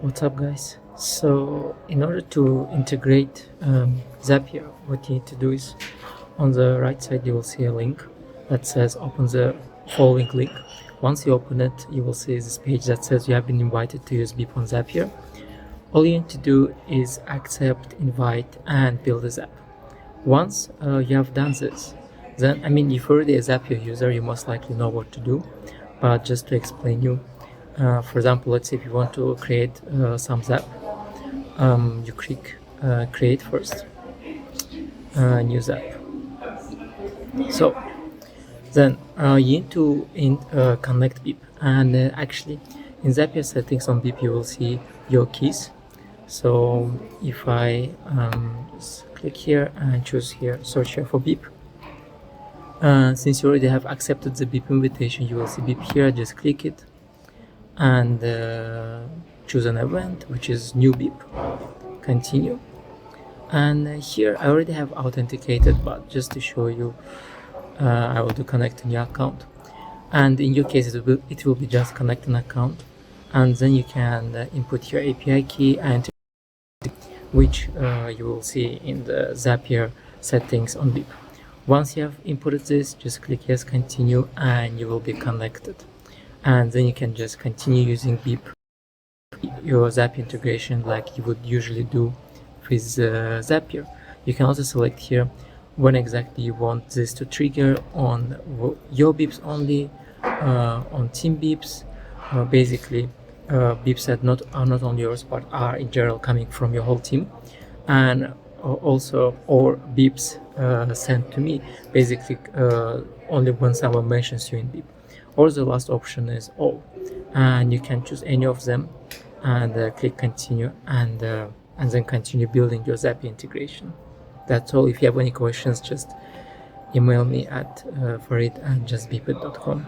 What's up, guys? So in order to integrate Zapier, what you need to do is on the right side you will see a link that says open the following link. Once you open it, you will see this page that says you have been invited to use Beep on Zapier. All you need to do is accept, invite, and build a Zap. Once you have done this, then if you're already a Zapier user, you most likely know what to do. But just to explain you, for example, let's say if you want to create some Zap, you click create first, new Zap. So then you need to connect Beep, and actually in Zapier settings on Beep you will see your keys. So if I just click here and choose here, search here for Beep. Since you already have accepted the Beep invitation, you will see Beep here. Just click it and choose an event, which is new Beep. Continue. And here I already have authenticated, but just to show you, I will do connect a new account. And in your case, it will be just connect an account, and then you can input your API key, and which you will see in the Zapier settings on Beep. Once you have inputted this, just click yes, continue, and you will be connected. And then you can just continue using Beep, your Zapier integration like you would usually do with Zapier. You can also select here when exactly you want this to trigger, on your beeps only, on team beeps, basically beeps that are not only yours but are in general coming from your whole team, and also or beeps sent to me, basically only when someone mentions you in Beep. Or the last option is all, and you can choose any of them and click continue, and then continue building your Zapier integration. That's all. If you have any questions, just email me at farid@justbeepit.com.